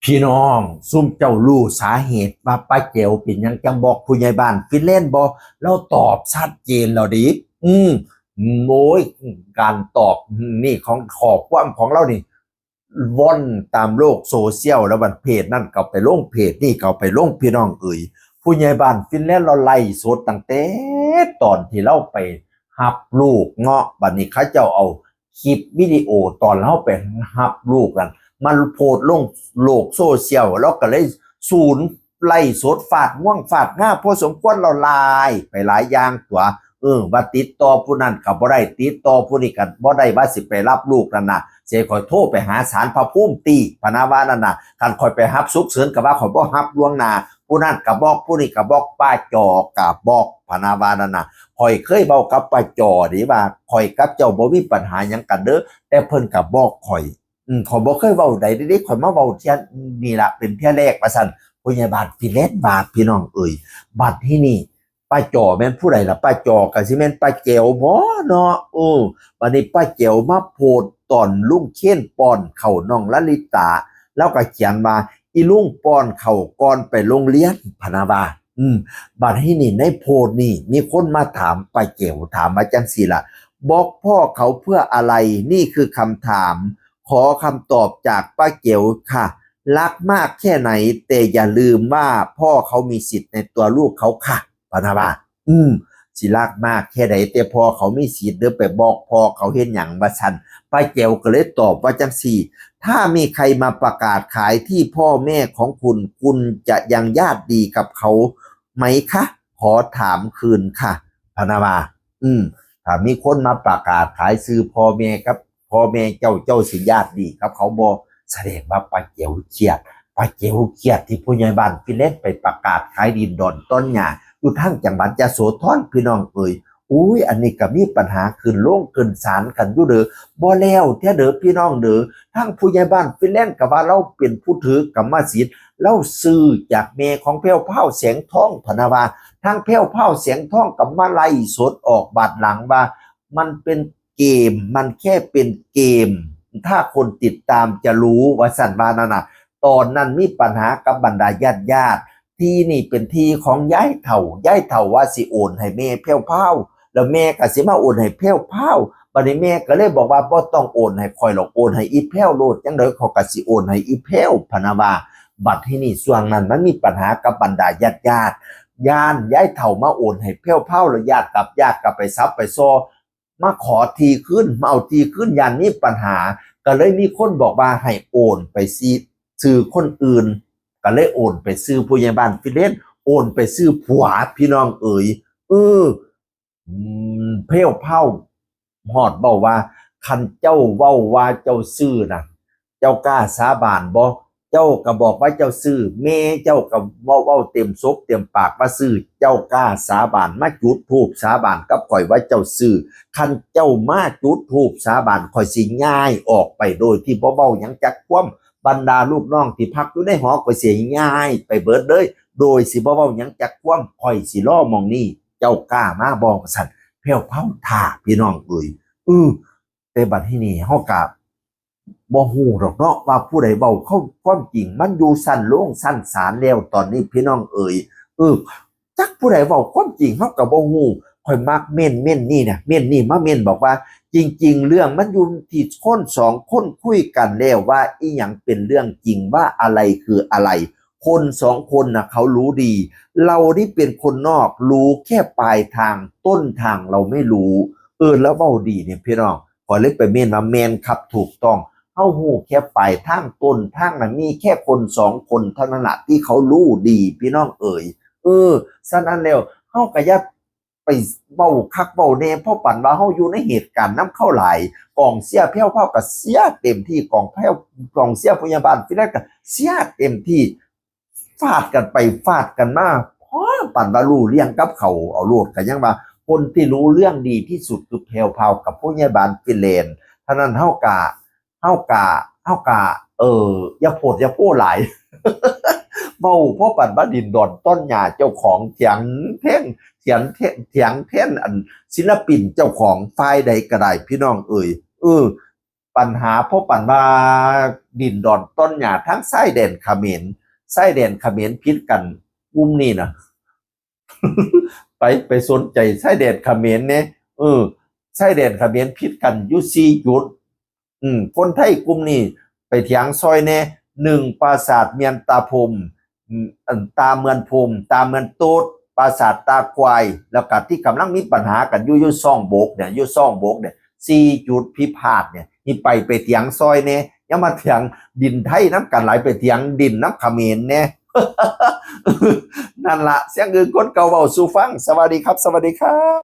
พี่น้องซุ่มเจ้ารู้สาเหตุว่าป้าเจวเป็นหยังจังบอกผู้ใหญ่บ้านฟินแลนด์บอเราตอบชัดเจนแล้วดิอืมโอ้ยการตอบนี่ของขอบความของเรานี่ว่อนตามโลกโซเชียลแล้วบันเพจนั่นก็ไปลงเพจนี่ก็ไปลงพี่น้องผู้ใหญ่บ้านฟินแลนด์เราไล่สดตั้งแต่ตอนที่เราไปหับลูกเงาะบัดนี้เขาเจ้าเอาคลิปวิดีโอตอนเราไปหับลูกกัน มันโพดลงโลกโซเชียลแล้วก็เลยศูนย์ไล่สดฟาดง่วงฟาดง่าพอสมควรเราลายไปหลายอย่างตัวว่าติดต่อผู้นั้นกับบ่ได้ติดต่อผู้นี้กับบ่ได้ว่าสิไปรับลูกนั่นน่ะเสียคอยโทรไปหาศาลพระภูมิตีพนาวานั่นน่ะคันคอยไปฮับสุกเสริญกับว่าคอยบ่ฮับล่วงหน้าผู้นั้นกับบอกผู้นี้กับบอกป้าจอกับบอกพนาวานั่นน่ะคอยเคยเบากับป้าจอดีว่าคอยกับเจ้าบ่มีปัญหาหยังกันเด้อแต่เพิ่นกับบอกคอยขอยบ่เคยเว้าใดได้ข่อยมาเว้าเที่ยนี่ล่ะเป็นเที่ยแรกว่าซั่นผู้ใหญ่บ้านฟินแลนด์บาดพี่น้องบัดที่นี่ป้าจ่อแม่นผู้ใดล่ะป้าจ่อก็สิแม่นป้าแจ๋วบ่เนาะบัดนี้ป้าแจ๋วมาโพสต์ตอนลุงเคนป้อนข้าวน้องลลิตาแล้วก็เขียนว่าอีลุงป้อนข้าวก่อนไปโรงเรียนพะนะว่าบัดที่นี่ในโพสต์นี่มีคนมาถามป้าแจ๋วถามมาจังซี่ล่ะบอกพ่อเขาเพื่ออะไรนี่คือคำถามขอคำตอบจากป้าเก๋วค่ะรักมากแค่ไหนแต่อย่าลืมว่าพ่อเขามีสิทธิ์ในตัวลูกเขาค่ะปานาบาสิรักมากแค่ไหนแต่พ่อเขามีสิทธิ์เดินไปบอกพ่อเขาเห็นอย่างว่าฉันป้าเก๋วก็เลยตอบว่าจังสี่ถ้ามีใครมาประกาศขายที่พ่อแม่ของคุณจะยังญาติดีกับเขาไหมคะขอถามคืนค่ะปานาบาถ้ามีคนมาประกาศขายซื้อพ่อแม่ครับพ่อแม่เจ้าสิญาติดีครับเขาบอแสดงว่าป้าเจียวเครียดป้าเจียวเครียดที่ผู้ใหญ่บ้านฟินแลนด์ไปประกาศขายดินดอนต้นหญ้าอยู่ทั้งจังหวัดยโสธรพี่น้องอุ้ยอันนี้ก็มีปัญหาขึ้นโล่งขึ้นศาลกันอยู่เด้อบ่แล้วเท่าเด้อพี่น้องเด้อทั้งผู้ใหญ่บ้านฟินแลนด์ก็ว่าเราเป็นผู้ถือกรรมสิทธิ์เราซื้อจากแม่ของแพ้วเผาแสงทองพนาวาทั้งแพ้วเผาแสงทองกับมาไล่สดออกบาดหลังว่ามันเป็นเกมมันแค่เป็นเกมถ้าคนติดตามจะรู้ว่าสันวานานะตอนนั้นมีปัญหากับบรรดาญาติที่นี่เป็นที่ของย้ายเถ่าว่าสิโอนให้แม่เพี้ยวเผาแล้วแม่ก็สิมาโอนให้เพี้ยวเผาบัดนี้แม่ก็เลยบอกว่าบ่ต้องโอนให้คอยหรอกโอนให้อีเพี้ยวโลดจังได๋เขาก็สิโอนให้อีเพี้ยวพะนะว่าบัดที่นี่ช่วงนั้นมันมีปัญหากับบรรดาญาติย้ายเถ่ามาโอนให้เพี้ยวเผาแล้วญาติกับไปซับไปซอมาขอทีขึ้นมาเอาทีขึ้นยันนี้ปัญหาก็เลยมีคนบอกว่าให้โอนไปซื้อคนอื่นก็เลยโอนไปซื้อผู้ใหญ่บ้านฟินแลนด์โอนไปซื้อผัวพี่น้องเออเพี้ยวเผาหอดเบาว่าคันเจ้าเว้าว่าเจ้าซื้อนะเจ้ากล้าสาบานบ่เจ้าก็บอกว่าเจ้าซื้อแม่เจ้าก็เว้าเต็มซกเต็มปากว่าซื้อเจ้ากล้าสาบานมาจุดธูปสาบานกับข่อยว่าเจ้าซื้อคันเจ้ามาจุดธูปสาบานข่อยสิง่ายออกไปโดยที่บ่เว้าหยังจักความบรรดาลูกน้องที่พักอยู่ในหอข่อยสิง่ายไปเบิดเลยโดยสิบ่เว้าหยังจักความข่อยสิรอมองนี่เจ้ากล้ามาบ่สั่นแผ่วเผาท่าพี่น้องแต่บัดที่นี่เฮาก็บ่ฮู้ดอกเนาะว่าผู้ใดเว้าเข้าความจริงมันอยู่สั้นลงสั้นศาลแล้วตอนนี้พี่น้องจักผู้ใดเว้าความจริงเฮาก็บ่ฮู้ค่อยมักเม่นนี่นะเม่นนี่มาเม่นบอกว่าจริงๆเรื่องมันอยู่ที่คนสองคนคุยกันแล้วว่าอีหยังเป็นเรื่องจริงว่าอะไรคืออะไรคนสองคนน่ะเขารู้ดีเราที่เป็นคนนอกรู้แค่ปลายทางต้นทางเราไม่รู้แล้วเว้าดีเนี่ยพี่น้องขอเลยไปเม่นว่าแม่นครับถูกต้องเฮาฮู้แค่ปลายทางต้นทางน่ะมีแค่คนสองคนเท่านั้นล่ะที่เขารู้ดีพี่น้องฉะนั้นแล้วเฮาก็อย่าไปเว้าคักเว้าแน่เพราะปันว่าเฮาอยู่ในเหตุการณ์นำเข้าหลายกองเสียแผ่วเผาก็เสียเต็มที่กองเสียพยาบาลฟินแลนด์ก็เสียเต็มที่ฟาดกันไปฟาดกันมาพอปันว่ารู้เรื่องกับเขาเอาโลดก็ยังว่าคนที่รู้เรื่องดีที่สุดคือแผ่วเผากับผู้ใหญ่บ้านฟินแลนด์ฉะนั้นเฮากะอย่าโพดอย่าโพหลาย เมาเพราะปันบ้านดินดอนต้นหญ้าเจ้าของเถียงแท่งอันศิลปินเจ้าของฝ่ายใดก็ได้พี่น้องเออ ปัญหาเพราะปัญว่าดินดอนต้นหญ้าทั้งชายแดนเขมรชายแดนเขมรพิษกันกลุ่มนี้นะ ไปสนใจชายแดนเขมรเนี่ยชายแดนเขมรพิษกันอยู่4 จุดคนไทยกลุ่มนี้ไปเถียงซอยแน่1ปราสาทเมียนตาพรมตาเมือนพรมตาเมือนโต๊ดปราสาทตาควายแล้วก็ที่กำลังมีปัญหากันอยู่ซ่องโบกเนี่ยอยู่ซ่องโบกเนี่ย4 จุดพิพาทเนี่ยนี่ไปเถียงซอยแน่อย่ามาเถียงดินไทยน้ำกันไหลไปเถียงดินน้ำเขมรแน่ นั่นละเสียงอื่นคนเก่าเบาสู่ฟังสวัสดีครับสวัสดีครับ